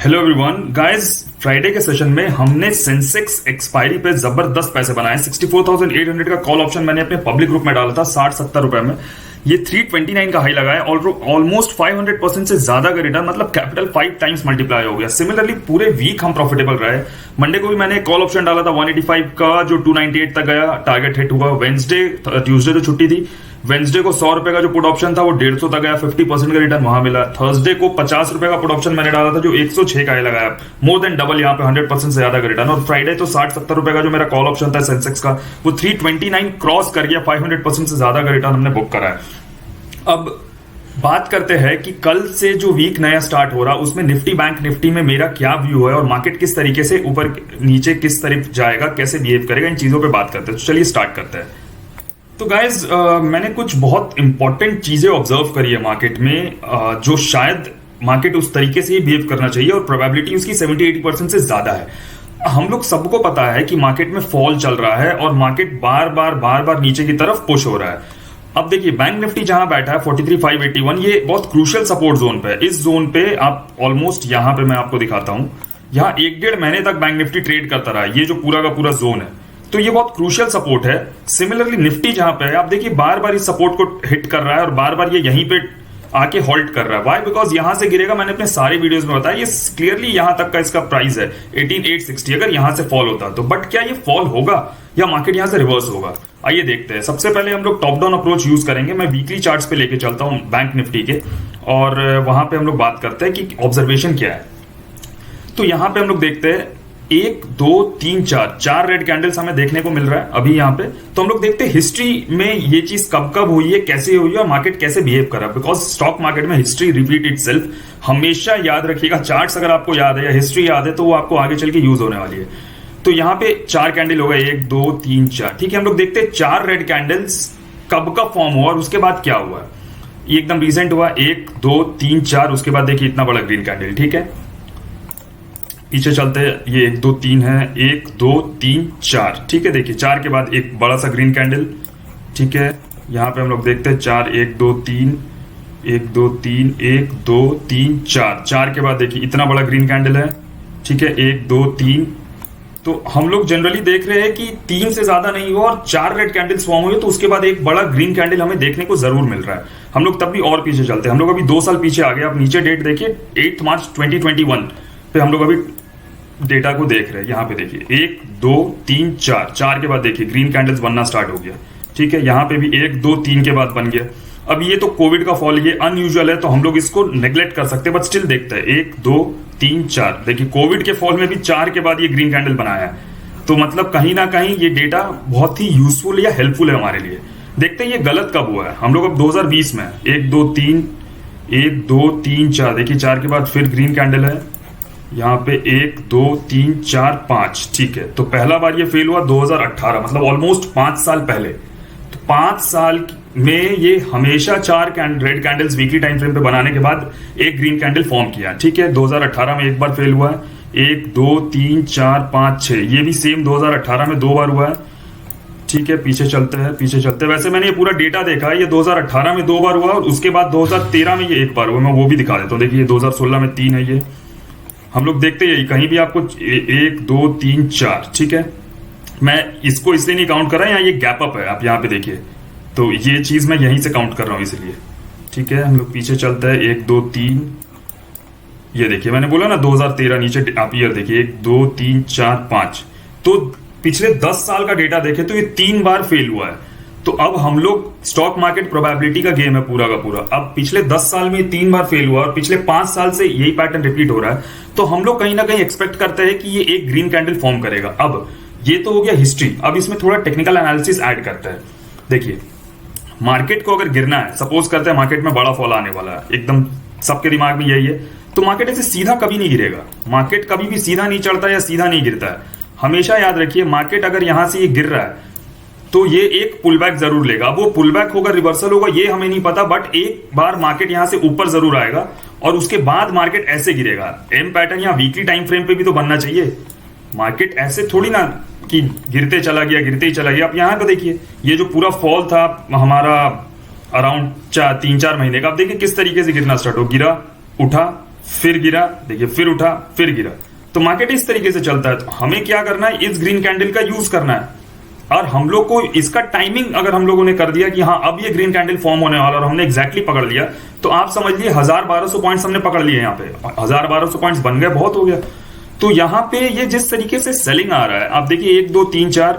Hello everyone guys, Friday के session में हमने सेंसेक्स एक्सपायरी पे जबरदस्त पैसे बनाए। 64,800 का कॉल ऑप्शन मैंने अपने पब्लिक ग्रुप में डाला था 60-70 रुपए में। ये 329 का हाई लगाया और ऑलमोस्ट 500% से ज्यादा का रिटर्न, मतलब कैपिटल 5 टाइम्स मल्टीप्लाई हो गया। सिमिलरली पूरे वीक हम प्रॉफिटेबल रहे। मंडे को भी मैंने कॉल ऑप्शन डाला था 185 का, जो 298 तक गया, टारगेट हिट हुआ। ट्यूसडे तो छुट्टी थी, वेंसडे को 100 रुपए का जो पुट ऑप्शन था वो 150 तक गया, 50% का रिटर्न वहां मिला। थर्सडे को 50 रुपए का पुट ऑप्शन मैंने डाला था जो 106 का ही लगाया, मोर देन डबल, यहाँ पे 100% से ज्यादा का रिटर्न। और फ्राइडे तो 60-70 रुपए का जो मेरा कॉल ऑप्शन था सेंसेक्स का, वो 329 क्रॉस कर गया, 500% से ज्यादा का रिटर्न हमने बुक करा है। अब बात करते हैं कि कल से जो वीक नया स्टार्ट हो रहा उसमें निफ्टी बैंक निफ्टी में मेरा क्या व्यू है और मार्केट किस तरीके से ऊपर नीचे किस तरफ जाएगा, कैसे बिहेव करेगा, इन चीजों पे बात करते हैं। तो चलिए स्टार्ट करते हैं। तो गाइज मैंने कुछ बहुत इंपॉर्टेंट चीजें ऑब्जर्व करी है मार्केट में, जो शायद मार्केट उस तरीके से ही बिहेव करना चाहिए और प्रोबेबिलिटी उसकी 70-80% से ज्यादा है। हम लोग सबको पता है कि मार्केट में फॉल चल रहा है और मार्केट बार बार नीचे की तरफ पुश हो रहा है। अब देखिए बैंक निफ्टी जहां बैठा है 43,581, ये बहुत क्रूशियल सपोर्ट जोन पे है। इस जोन पे आप ऑलमोस्ट, यहां पे मैं आपको दिखाता हूं, यहां 1-1.5 महीने तक बैंक निफ्टी ट्रेड करता रहा। ये जो पूरा का पूरा जोन है, तो ये बहुत क्रूशियल सपोर्ट है। सिमिलरली निफ्टी जहां पे है, आप देखिए बार बार इस सपोर्ट को हिट कर रहा है और बार बार ये यहीं पे आके होल्ड कर रहा है। वाई? बिकॉज यहां से गिरेगा, मैंने अपने सारे वीडियोस में बताया, ये क्लियरली यहां तक का इसका प्राइस है 18,860। अगर यहां से फॉल होता तो, बट क्या ये फॉल होगा या मार्केट यहां से रिवर्स होगा? आइए देखते हैं। सबसे पहले हम लोग टॉप डाउन अप्रोच यूज करेंगे। मैं वीकली चार्ट्स पे लेके चलता हूं बैंक निफ्टी के, और वहां पे हम लोग बात करते हैं कि ऑब्जर्वेशन क्या है। तो यहां पे हम लोग देखते हैं 1 2 3 4 रेड कैंडल्स हमें देखने को मिल रहा है अभी यहाँ पे। तो हम लोग देखते हैं हिस्ट्री में ये चीज कब कब हुई है, कैसे हुई है और मार्केट कैसे बिहेव कर रहा है। बिकॉज स्टॉक मार्केट में हिस्ट्री रिपीट इटसेल्फ। हमेशा याद रखिएगा, चार्ट्स अगर आपको याद है या हिस्ट्री याद है तो वो आपको आगे चल के यूज होने वाली है। तो यहाँ पे 4 कैंडल हो गए, 1 2 3 4, ठीक है। हम लोग देखते हैं 4 रेड कैंडल्स कब कब फॉर्म हुआ और उसके बाद क्या हुआ। ये एकदम रिसेंट हुआ, 1 2 3 4, उसके बाद देखिए इतना बड़ा ग्रीन कैंडल, ठीक है। पीछे चलते हैं, ये 1 2 3 है, 1 2 3 4, ठीक है। देखिए 4 के बाद एक बड़ा सा ग्रीन कैंडल, ठीक है। यहाँ पे हम लोग देखते हैं 4 1 2 3 1 2 3 1 2 3 4 के बाद देखिए इतना बड़ा ग्रीन कैंडल है, ठीक है, 1 2 3। तो हम लोग जनरली देख रहे हैं कि 3 से ज्यादा नहीं हुआ और 4 रेड कैंडल्स फॉर्म हुए, तो उसके बाद एक बड़ा ग्रीन कैंडल हमें देखने को जरूर मिल रहा है। हम लोग तब भी और पीछे चलते हैं, हम लोग अभी 2 साल पीछे आ गए। आप नीचे डेट देखिए 8 मार्च 2021 पे हम लोग अभी डेटा को देख रहे हैं। यहाँ पे देखिए 1 2 3 4 के बाद देखिए ग्रीन कैंडल्स बनना स्टार्ट हो गया, ठीक है। यहाँ पे भी 1 2 3 के बाद बन गया। अब ये तो कोविड का फॉल, ये अनयूजुअल है तो हम लोग इसको नेग्लेक्ट कर सकते हैं, बट स्टिल देखते हैं 1 2 3 4। देखिए कोविड के फॉल में भी 4 के बाद ये ग्रीन कैंडल बनाया है, तो मतलब कहीं ना कहीं ये डेटा बहुत ही यूजफुल या हेल्पफुल है हमारे लिए। देखते हैं ये गलत कब हुआ है। हम लोग अब 2020 में 1 2 3 1 2 3 4, देखिए 4 के बाद फिर ग्रीन कैंडल है, यहाँ पे 1 2 3 4 5, ठीक है। तो पहला बार ये फेल हुआ 2018, मतलब ऑलमोस्ट 5 साल पहले। तो 5 साल में ये हमेशा 4 red candles weekly time frame पे बनाने के बाद एक ग्रीन कैंडल फॉर्म किया, ठीक है। 2018 में एक बार फेल हुआ है, 1 2 3 4 5 6, ये भी सेम 2018 में 2 बार हुआ है, ठीक है। पीछे चलते हैं। वैसे मैंने ये पूरा डेटा देखा है, ये 2018 में 2 बार हुआ और उसके बाद 2013 में ये एक बार हुआ। मैं वो भी दिखा देता हूँ, देखिए 2016 में 3 है। ये हम लोग देखते हैं कहीं भी आपको 1 2 3 4, ठीक है। मैं इसको इसलिए नहीं काउंट कर रहा, यहाँ ये गैप अप है, आप यहाँ पे देखिए, तो ये चीज मैं यहीं से काउंट कर रहा हूँ इसलिए, ठीक है। हम लोग पीछे चलते हैं 1 2 3, ये देखिए मैंने बोला ना 2013, नीचे आप ईयर देखिए 1 2 3 4 5। तो पिछले 10 साल का डेटा देखे तो ये 3 बार फेल हुआ है। तो अब हम लोग, स्टॉक मार्केट प्रोबेबिलिटी का गेम है पूरा का पूरा। अब पिछले 10 साल में 3 बार फेल हुआ और पिछले 5 साल से यही पैटर्न रिपीट हो रहा है, तो हम लोग कहीं ना कहीं एक्सपेक्ट करते हैं कि ये एक ग्रीन कैंडल फॉर्म करेगा। अब ये तो हो गया हिस्ट्री, अब इसमें थोड़ा टेक्निकल एनालिसिस ऐड करते हैं। देखिए मार्केट को अगर गिरना है, सपोज करते हैं मार्केट में बड़ा फॉल आने वाला है, एकदम सबके दिमाग में यही है, तो मार्केट ऐसे सीधा कभी नहीं गिरेगा। मार्केट कभी भी सीधा नहीं चढ़ता या सीधा नहीं गिरता है। हमेशा याद रखिए, मार्केट अगर यहां से ये गिर रहा है तो ये एक पुल बैक जरूर लेगा। वो पुल बैक होगा, रिवर्सल होगा, ये हमें नहीं पता, बट एक बार मार्केट यहां से ऊपर जरूर आएगा और उसके बाद मार्केट ऐसे गिरेगा। एम पैटर्न या वीकली टाइम फ्रेम पे भी तो बनना चाहिए। मार्केट ऐसे थोड़ी ना कि गिरते चला गया, गिरते ही चला गया। आप यहां पे देखिए, ये जो पूरा फॉल था हमारा अराउंड 3-4 महीने का, आप देखिए किस तरीके से गिरना स्टार्ट हो, गिरा, उठा, फिर गिरा, देखिए फिर उठा, फिर गिरा। तो मार्केट इस तरीके से चलता है। तो हमें क्या करना है, इस ग्रीन कैंडल का यूज करना है, और हम लोग को इसका टाइमिंग अगर हम लोगों ने कर दिया कि हाँ अब ये ग्रीन कैंडल फॉर्म होने वाला और हमने एग्जैक्टली पकड़ लिया, तो आप समझ लिए 1000-1200 पॉइंट्स हमने पकड़ लिए। यहाँ पे 1000-1200 पॉइंट्स बन गए, बहुत हो गया। तो यहाँ पे ये जिस तरीके से सेलिंग आ रहा है, आप देखिए 1 2 3 4,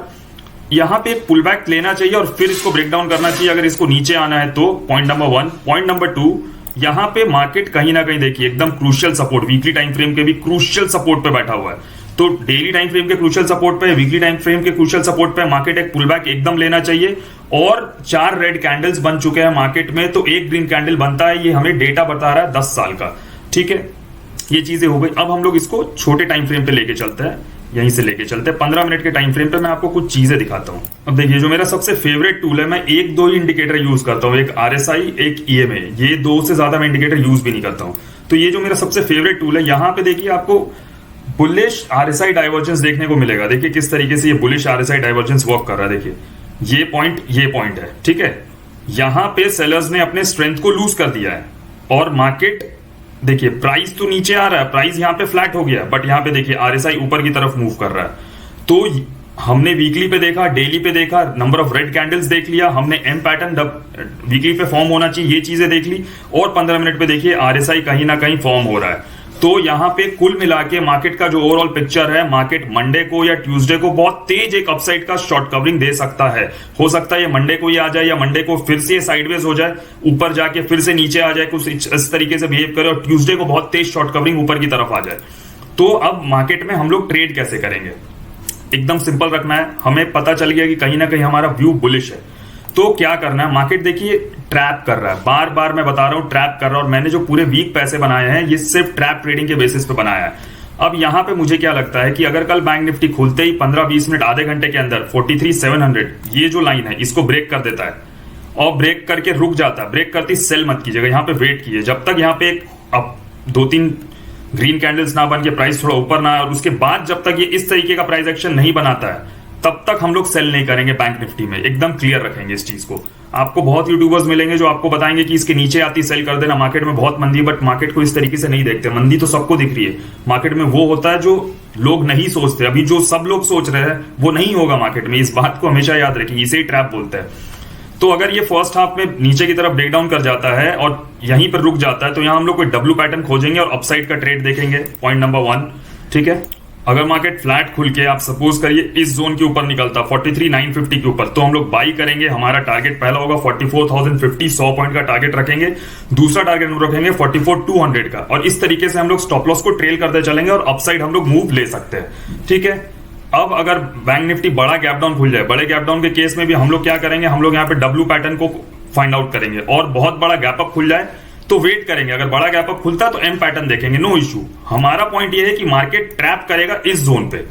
यहाँ पे एक पुल बैक लेना चाहिए और फिर इसको ब्रेक डाउन करना चाहिए अगर इसको नीचे आना है तो। Point number 1। पॉइंट नंबर 2, यहाँ पे मार्केट कहीं ना कहीं देखिए एकदम crucial support, weekly time frame के भी क्रूशियल सपोर्ट पे बैठा हुआ है। तो डेली टाइम फ्रेम के क्रूशियल सपोर्ट पे, वीकली टाइम फ्रेम के क्रूशियल सपोर्ट पे मार्केट एक पुल बैक एकदम लेना चाहिए। और 4 रेड कैंडल्स बन चुके हैं मार्केट में, तो एक ग्रीन कैंडल बनता है, ये हमें डेटा बता रहा है 10 साल का। ठीक है, ये चीजें हो गई। अब हम लोग इसको छोटे टाइम फ्रेम पे लेके चलते हैं, यहीं से लेके चलते हैं 15 मिनट के टाइम फ्रेम पे। मैं आपको कुछ चीजें दिखाता हूं। अब देखिए, जो मेरा सबसे फेवरेट टूल है, मैं 1-2 ही इंडिकेटर यूज करता हूं, एक RSI, एक EMA। ये 2 से ज्यादा मैं इंडिकेटर यूज भी नहीं करता हूं। तो ये जो मेरा सबसे फेवरेट टूल है, यहां पे देखिए आपको बुलिश RSI डाइवर्जेंस देखने को मिलेगा। देखिए किस तरीके से ये बुलिश RSI डाइवर्जेंस वर्क कर रहा है। देखिए ये पॉइंट है, ठीक है। यहां पे सेलर्स ने अपने स्ट्रेंथ को लूज कर दिया है और मार्केट देखिए प्राइस तो नीचे आ रहा है, प्राइस यहां पे फ्लैट हो गया, बट यहां पे देखिए RSI ऊपर की तरफ मूव कर रहा है। तो हमने वीकली पे देखा, डेली पे देखा, नंबर ऑफ रेड कैंडल्स देख लिया हमने, एम पैटर्न वीकली पे फॉर्म होना चाहिए, ये चीजें देख ली। और 15 मिनट पे देखिए RSI कहीं ना कहीं फॉर्म हो रहा है। तो यहां पे कुल मिला के मार्केट का जो ओवरऑल पिक्चर है, मार्केट मंडे को या ट्यूसडे को बहुत तेज एक अपसाइड का शॉर्ट कवरिंग दे सकता है। हो सकता है ये मंडे को ही आ जाए, या मंडे को फिर से साइडवेज हो जाए, ऊपर जाके फिर से नीचे आ जाए, कुछ इस तरीके से बिहेव करे, और ट्यूसडे को बहुत तेज शॉर्ट कवरिंग ऊपर की तरफ आ जाए। तो अब मार्केट में हम लोग ट्रेड कैसे करेंगे, एकदम सिंपल रखना है। हमें पता चल गया कि कहीं ना कहीं हमारा व्यू बुलिश है, तो क्या करना है, मार्केट देखिए ट्रैप कर रहा है, बार बार मैं बता रहा हूं ट्रैप कर रहा है। और मैंने जो पूरे वीक पैसे बनाए हैं, ये सिर्फ ट्रैप ट्रेडिंग के बेसिस पे बनाया है। अब यहां पे मुझे क्या लगता है कि अगर कल बैंक निफ्टी खुलते ही 15-20 मिनट, आधे घंटे के अंदर 43,700 ये जो लाइन है इसको ब्रेक कर देता है और ब्रेक करके रुक जाता है, ब्रेक करती सेल मत कीजिएगा, यहां पे वेट कीजिए जब तक यहां पे अब 2-3 ग्रीन कैंडल्स ना बन के प्राइस थोड़ा ऊपर ना आए, और उसके बाद जब तक ये इस तरीके का प्राइस एक्शन नहीं बनाता है तब तक हम लोग सेल नहीं करेंगे बैंक निफ्टी में। एकदम क्लियर रखेंगे इस चीज को। आपको बहुत यूट्यूबर्स मिलेंगे जो आपको बताएंगे कि इसके नीचे आती सेल कर देना, मार्केट में बहुत मंदी है, बट मार्केट को इस तरीके से नहीं देखते। मंदी तो सबको दिख रही है, मार्केट में वो होता है जो लोग नहीं सोचते। अभी जो सब लोग सोच रहे हैं वो नहीं होगा मार्केट में, इस बात को हमेशा याद रखिए, इसे ही ट्रैप बोलते हैं। तो अगर ये फर्स्ट हाफ में नीचे की तरफ ब्रेकडाउन कर जाता है और यहीं पर रुक जाता है, तो यहां हम लोग कोई डब्ल्यू पैटर्न खोजेंगे और अपसाइड का ट्रेड देखेंगे। पॉइंट नंबर 1, ठीक है। अगर मार्केट फ्लैट खुल के आप सपोज करिए इस जोन के ऊपर निकलता 43,950 के ऊपर, तो हम लोग बाई करेंगे। हमारा टारगेट पहला होगा 44,050, 100 पॉइंट का टारगेट रखेंगे। दूसरा टारगेट हम रखेंगे 44,200 का, और इस तरीके से हम लोग स्टॉप लॉस को ट्रेल करते चलेंगे और अपसाइड हम लोग मूव ले सकते हैं, ठीक है। अब अगर बैंक निफ्टी बड़ा गैप डाउन खुल जाए, बड़े गैप डाउन के केस में भी हम लोग क्या करेंगे, हम लोग यहाँ पे डब्ल्यू पैटर्न को फाइंड आउट करेंगे, और बहुत बड़ा गैप अप खुल जाए तो वेट करेंगे। अगर बड़ा गैप अप खुलता है तो एम पैटर्न देखेंगे, नो इशू। हमारा पॉइंट ये है कि मार्केट ट्रैप करेगा इस जोन पे,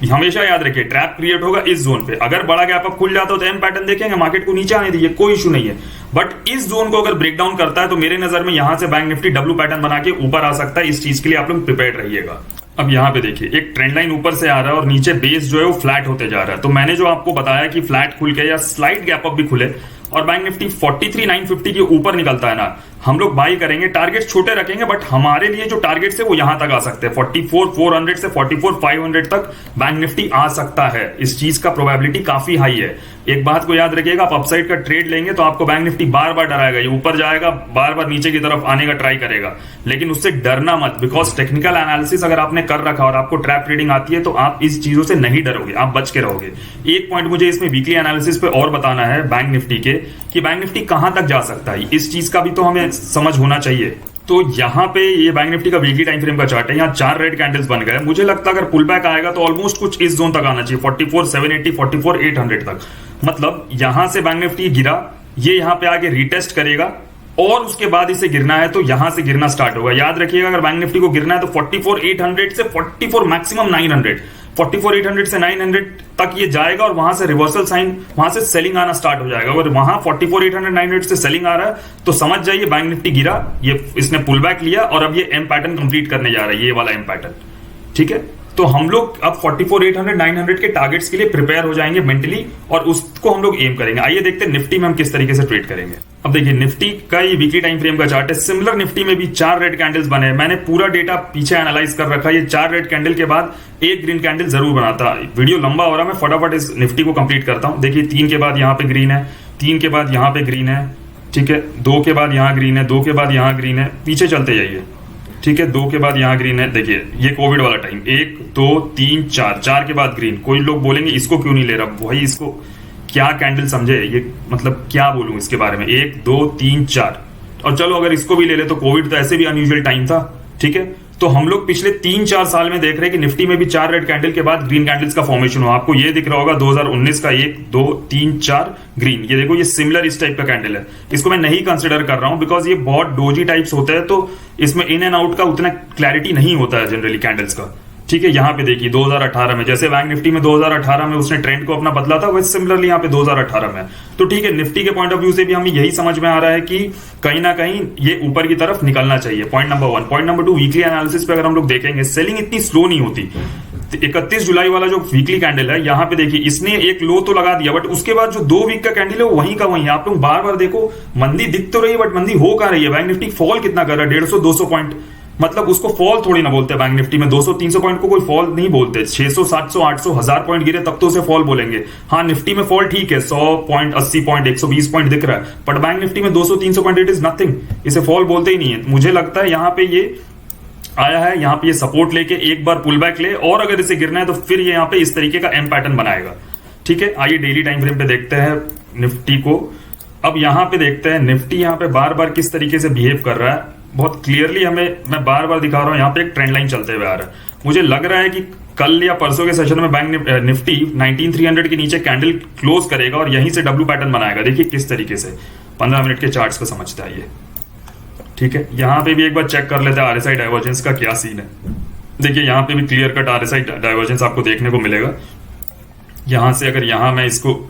हमेशा याद रखिए ट्रैप क्रिएट होगा इस जोन पे। अगर बड़ा गैप अप खुल जाता है तो एम पैटर्न देखेंगे, मार्केट को नीचे आने दीजिए, कोई इशू नहीं है। बट इस जोन को अगर ब्रेक डाउन करता है तो मेरे नजर में यहां से बैंक निफ्टी डब्ल्यू पैटर्न बना के ऊपर आ सकता है। इस चीज के लिए आप लोग प्रिपेयर्ड रहिएगा। अब यहां पे देखिए एक ट्रेंड लाइन ऊपर से आ रहा है और नीचे बेस जो है वो फ्लैट होते जा रहा है। तो मैंने जो आपको बताया कि फ्लैट खुल के या स्लाइड गैप अप भी खुले और बैंक निफ्टी 43,950 के ऊपर निकलता है ना, हम लोग बाई करेंगे। टारगेट छोटे रखेंगे, बट हमारे लिए जो टारगेट है वो यहां तक आ सकते हैं। 44,400 से 44,500 तक बैंक निफ्टी आ सकता है। इस चीज का प्रोबेबिलिटी काफी हाई है। एक बात को याद रखिएगा, आप अपसाइड का ट्रेड लेंगे तो आपको बैंक निफ्टी बार बार डराएगा, ये ऊपर जाएगा, बार बार नीचे की तरफ आने का ट्राई करेगा, लेकिन उससे डरना मत। बिकॉज टेक्निकल एनालिसिस अगर आपने कर रखा और आपको ट्रैप ट्रेडिंग आती है तो आप इस चीजों से नहीं डरोगे, आप बच के रहोगे। एक पॉइंट मुझे इसमें वीकली एनालिसिस पे और बताना है बैंक निफ्टी के, कि बैंक निफ्टी कहां तक जा सकता है, इस चीज का भी तो हमें समझ होना चाहिए। तो यहां पे ये बैंक निफ्टी का वीकली टाइम फ्रेम का चार्ट है, यहां 4 रेड कैंडल्स बन गए। मुझे लगता है अगर पुल बैक आएगा तो ऑलमोस्ट कुछ इस जोन तक आना चाहिए, 44,780, 44,800 तक। मतलब यहां से बैंक निफ्टी गिरा, ये यहां पे आके रीटेस्ट करेगा और उसके बाद इसे गिरना है तो यहां से गिरना स्टार्ट होगा। याद रखिएगा अगर बैंक निफ्टी को गिरना है तो 44,800 से 44 मैक्सिमम 900, 44,800 से 900 तक ये जाएगा और वहां से रिवर्सल साइन, वहां से सेलिंग आना स्टार्ट हो जाएगा। अगर वहां 44,800 900 से सेलिंग आ रहा है तो समझ जाइए बैंक निफ्टी गिरा, ये इसने पुल बैक लिया और अब ये एम पैटर्न कंप्लीट करने जा रहा है, ये वाला एम पैटर्न, ठीक है। तो हम लोग अब 44,800 900 के टारगेट्स के लिए प्रिपेयर हो जाएंगे मेंटली और उसको हम लोग एम करेंगे। आइए देखते हैं निफ्टी में हम किस तरीके से ट्रेड करेंगे। अब देखिए निफ्टी का ये वीकली टाइम फ्रेम का चार्ट है। सिमिलर निफ्टी में भी 4 रेड कैंडल्स बने हैं। मैंने पूरा डेटा पीछे एनालाइज कर रखा है। ये 4 रेड कैंडल के बाद एक ग्रीन कैंडल जरूर बनाता। वीडियो लंबा हो रहा है, मैं फटाफट इस निफ्टी को कंप्लीट करता हूं। देखिए 3 के बाद यहां पे ग्रीन है, 3 के बाद यहां पे ग्रीन है, ठीक है, 2 के बाद यहां ग्रीन है, 2 के बाद यहां ग्रीन है, पीछे चलते जाइए, ठीक है, 2 के बाद यहां ग्रीन है। देखिए ये कोविड वाला टाइम, 1 2 3 4, 4 के बाद ग्रीन। कोई लोग बोलेंगे इसको क्यों नहीं ले रहा भाई, इसको क्या कैंडल समझे ये, मतलब क्या बोलूं इसके बारे में। 1 2 3 4, और चलो अगर इसको भी ले ले तो कोविड तो ऐसे भी अनयूजुअल टाइम था, ठीक है। तो हम लोग पिछले 3-4 साल में देख रहे हैं कि निफ्टी में भी 4 रेड कैंडल के बाद ग्रीन कैंडल्स का फॉर्मेशन हुआ। आपको ये दिख रहा होगा 2019 का 1 2 3 4 ग्रीन। ये देखो ये सिमिलर इस टाइप का कैंडल है। इसको मैं नहीं कंसिडर कर रहा हूं बिकॉज ये बहुत डोजी टाइप्स होते हैं, तो इसमें इन एंड आउट का उतना क्लैरिटी नहीं होता है जनरली कैंडल्स का, ठीक है। यहां पे देखिए 2018 में, जैसे बैंक निफ्टी में 2018 में उसने ट्रेंड को अपना बदला था, वैसे सिमिलरली यहाँ पे 2018 में। तो ठीक है, निफ्टी के पॉइंट ऑफ व्यू से भी हमें यही समझ में आ रहा है कि कहीं ना कहीं ये ऊपर की तरफ निकलना चाहिए। Point number 1। Point number 2, weekly analysis पे अगर हम लोग देखेंगे सेलिंग इतनी स्लो नहीं होती। 31 जुलाई वाला जो वीकली कैंडल है, यहां पे देखिए इसने एक लो तो लगा दिया, बट उसके बाद जो 2 वीक का कैंडल है वो वहीं का वहीं। आप लोग बार बार देखो मंदी दिख तो रही है बट मंदी हो कहां रही है। बैंक निफ्टी फॉल कितना कर रहा है, 150-200 पॉइंट, मतलब उसको फॉल थोड़ी ना बोलते हैं। बैंक निफ्टी में 200-300 पॉइंट को कोई फॉल नहीं बोलते। 600 700 800 1000 पॉइंट गिरे तब तो उसे फॉल बोलेंगे। हाँ निफ्टी में फॉल ठीक है, 100 पॉइंट 80 पॉइंट 120 पॉइंट दिख रहा है, बट बैंक निफ्टी में 200-300 पॉइंट इट इज नथिंग, इसे फॉल बोलते ही नहीं है। मुझे लगता है यहाँ पे ये आया है, यहाँ पे ये सपोर्ट लेके एक बार पुल बैक ले, और अगर इसे गिरना है तो फिर ये यहाँ पे इस तरीके का एम पैटर्न बनाएगा, ठीक है। आइए डेली टाइम फ्रेम पे देखते हैं निफ्टी को। अब यहाँ पे देखते हैं निफ्टी यहाँ पे बार बार किस तरीके से बिहेव कर रहा है। बहुत क्लियरली हमें, मैं बार बार दिखा रहा हूं, यहाँ पे एक ट्रेंड लाइन चलते हुए आ रहा है। मुझे लग रहा है कि कल या परसों के सेशन में बैंक निफ्टी 19,300 के नीचे कैंडल क्लोज करेगा और यहीं से डब्ल्यू पैटर्न बनाएगा। देखिए किस तरीके से 15 मिनट के चार्ट्स को समझते आइए, ठीक है। यहां पे भी एक बार चेक कर लेते हैं आरएसआई डाइवर्जेंस का क्या सीन है। देखिए यहां पे भी क्लियर कट आरएसआई डाइवर्जेंस आपको देखने को मिलेगा। यहां से अगर यहां मैं इसको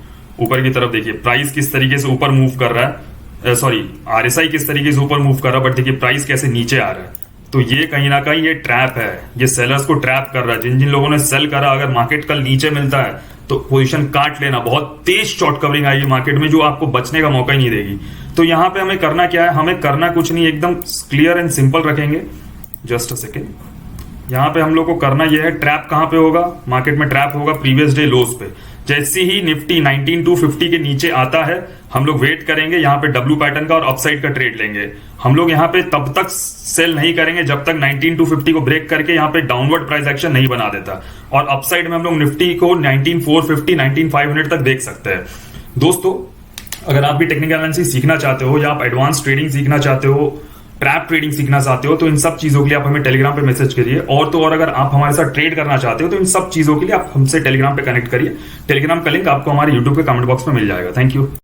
ऊपर की तरफ, देखिए प्राइस किस तरीके से ऊपर मूव कर रहा है, सॉरी आरएसआई किस तरीके से ऊपर मूव कर रहा है, बट देखिए प्राइस कैसे नीचे आ रहा है। तो ये कहीं ना कहीं ये ट्रैप है, ये सेलर्स को ट्रैप कर रहा है। जिन जिन लोगों ने सेल करा, अगर मार्केट कल नीचे मिलता है तो पोजीशन काट लेना। बहुत तेज शॉर्ट कवरिंग आएगी मार्केट में जो आपको बचने का मौका ही नहीं देगी। तो यहां पे हमें करना क्या है, हमें करना कुछ नहीं, एकदम क्लियर एंड सिंपल रखेंगे। Just a second. यहां पे हम लोग को करना यह है, ट्रैप कहां पे होगा मार्केट में, ट्रैप होगा प्रीवियस डे लोज पे। जैसे ही निफ्टी 19,250 के नीचे आता है हम लोग वेट करेंगे यहाँ पे डब्ल्यू पैटर्न का और अपसाइड का ट्रेड लेंगे। हम लोग यहाँ पे तब तक सेल नहीं करेंगे जब तक 19,250 को ब्रेक करके यहाँ पे डाउनवर्ड प्राइस एक्शन नहीं बना देता। और अपसाइड में हम लोग निफ्टी को 19,450 19,500 तक देख सकते हैं। दोस्तों अगर आप भी टेक्निकल एनालिसिस सीखना चाहते हो या आप एडवांस ट्रेडिंग सीखना चाहते हो, ट्रैप ट्रेडिंग सीखना चाहते हो, तो इन सब चीजों के लिए आप हमें टेलीग्राम पे मैसेज करिए। और तो और अगर आप हमारे साथ ट्रेड करना चाहते हो तो इन सब चीजों के लिए आप हमसे टेलीग्राम पे कनेक्ट करिए। टेलीग्राम का लिंक आपको हमारे यूट्यूब के कमेंट बॉक्स में मिल जाएगा। Thank you.